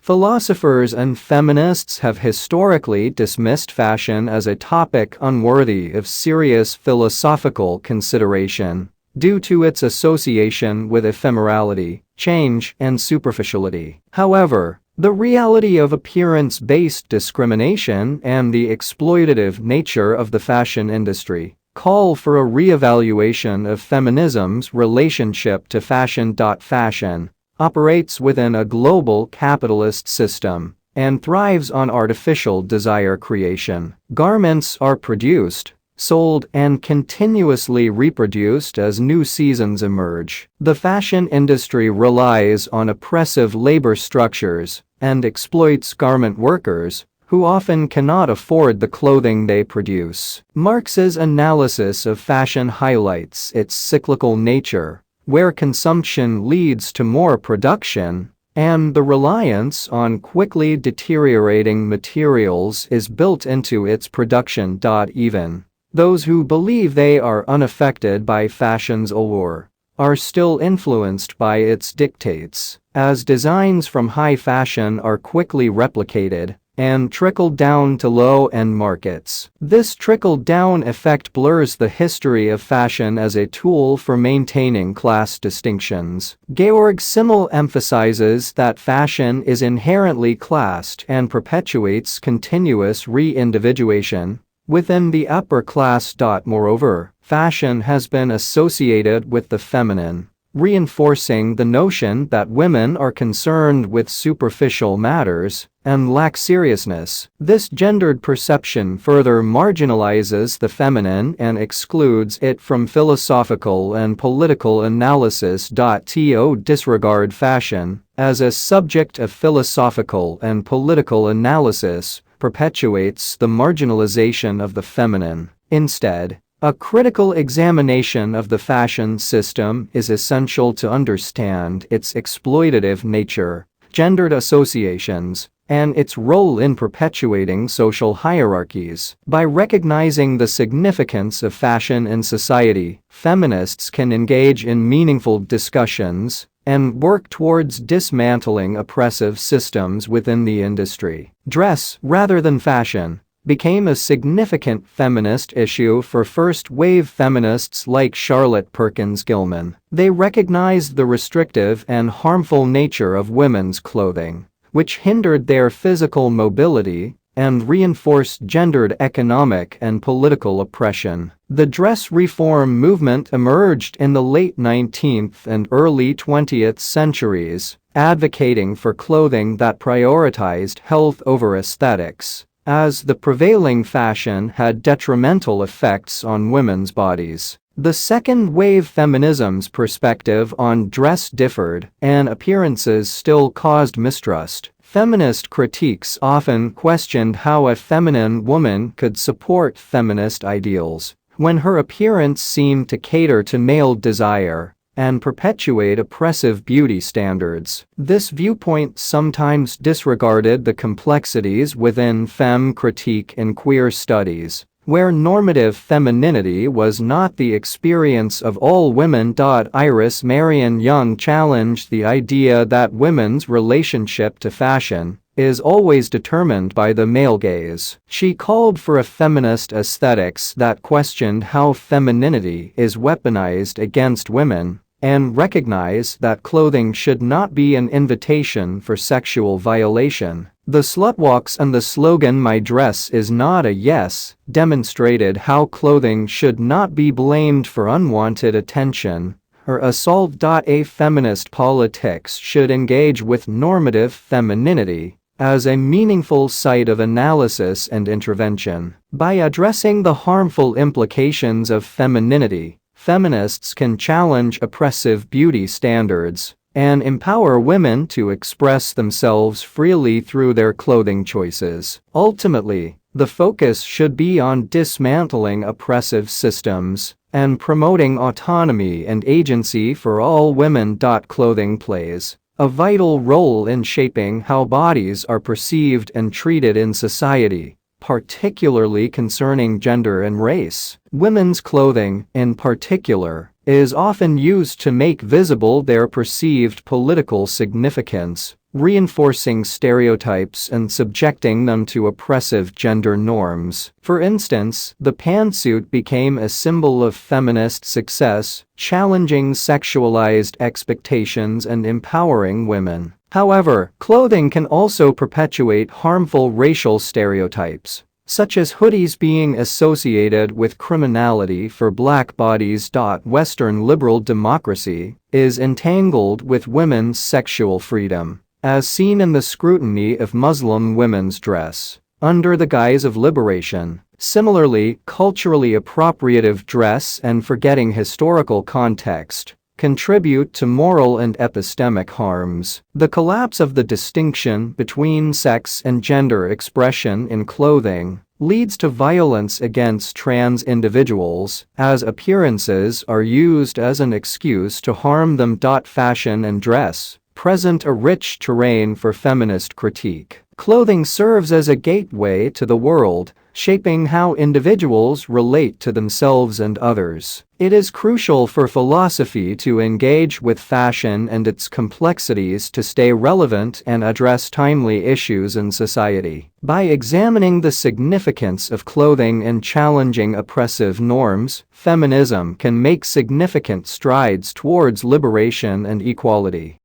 Philosophers and feminists have historically dismissed fashion as a topic unworthy of serious philosophical consideration due to its association with ephemerality, change, and superficiality. However, the reality of appearance-based discrimination and the exploitative nature of the fashion industry call for a re-evaluation of feminism's relationship to fashion. Fashion operates within a global capitalist system and thrives on artificial desire creation. Garments are produced, sold, and continuously reproduced as new seasons emerge. The fashion industry relies on oppressive labor structures and exploits garment workers, who often cannot afford the clothing they produce. Marx's analysis of fashion highlights its cyclical nature, where consumption leads to more production, and the reliance on quickly deteriorating materials is built into its production. Even those who believe they are unaffected by fashion's allure are still influenced by its dictates, as designs from high fashion are quickly replicated and trickled down to low-end markets. This trickle-down effect blurs the history of fashion as a tool for maintaining class distinctions. Georg Simmel emphasizes that fashion is inherently classed and perpetuates continuous re-individuation within the upper class. Moreover, fashion has been associated with the feminine, reinforcing the notion that women are concerned with superficial matters and lack seriousness. This gendered perception further marginalizes the feminine and excludes it from philosophical and political analysis. To disregard fashion as a subject of philosophical and political analysis perpetuates the marginalization of the feminine. Instead, a critical examination of the fashion system is essential to understand its exploitative nature, gendered associations, and its role in perpetuating social hierarchies. By recognizing the significance of fashion in society, feminists can engage in meaningful discussions and work towards dismantling oppressive systems within the industry. Dress, rather than fashion, became a significant feminist issue for first-wave feminists like Charlotte Perkins Gilman. They recognized the restrictive and harmful nature of women's clothing, which hindered their physical mobility and reinforced gendered economic and political oppression. The dress reform movement emerged in the late 19th and early 20th centuries, advocating for clothing that prioritized health over aesthetics, as the prevailing fashion had detrimental effects on women's bodies. The second-wave feminism's perspective on dress differed, and appearances still caused mistrust. Feminist critiques often questioned how a feminine woman could support feminist ideals when her appearance seemed to cater to male desire and perpetuate oppressive beauty standards. This viewpoint sometimes disregarded the complexities within femme critique in queer studies, where normative femininity was not the experience of all women. Iris Marion Young challenged the idea that women's relationship to fashion is always determined by the male gaze. She called for a feminist aesthetics that questioned how femininity is weaponized against women and recognize that clothing should not be an invitation for sexual violation. The slutwalks and the slogan "My dress is not a yes" demonstrated how clothing should not be blamed for unwanted attention or assault. A feminist politics should engage with normative femininity as a meaningful site of analysis and intervention. By addressing the harmful implications of femininity, feminists can challenge oppressive beauty standards and empower women to express themselves freely through their clothing choices. Ultimately, the focus should be on dismantling oppressive systems and promoting autonomy and agency for all women. Clothing plays a vital role in shaping how bodies are perceived and treated in society, particularly concerning gender and race. Women's clothing, in particular, is often used to make visible their perceived political significance, reinforcing stereotypes and subjecting them to oppressive gender norms. For instance, the pantsuit became a symbol of feminist success, challenging sexualized expectations and empowering women. However, clothing can also perpetuate harmful racial stereotypes, such as hoodies being associated with criminality for black bodies. Western liberal democracy is entangled with women's sexual freedom, as seen in the scrutiny of Muslim women's dress, under the guise of liberation. Similarly, culturally appropriative dress and forgetting historical context contribute to moral and epistemic harms. The collapse of the distinction between sex and gender expression in clothing leads to violence against trans individuals, as appearances are used as an excuse to harm them. Fashion and dress present a rich terrain for feminist critique. Clothing serves as a gateway to the world, shaping how individuals relate to themselves and others. It is crucial for philosophy to engage with fashion and its complexities to stay relevant and address timely issues in society. By examining the significance of clothing and challenging oppressive norms, feminism can make significant strides towards liberation and equality.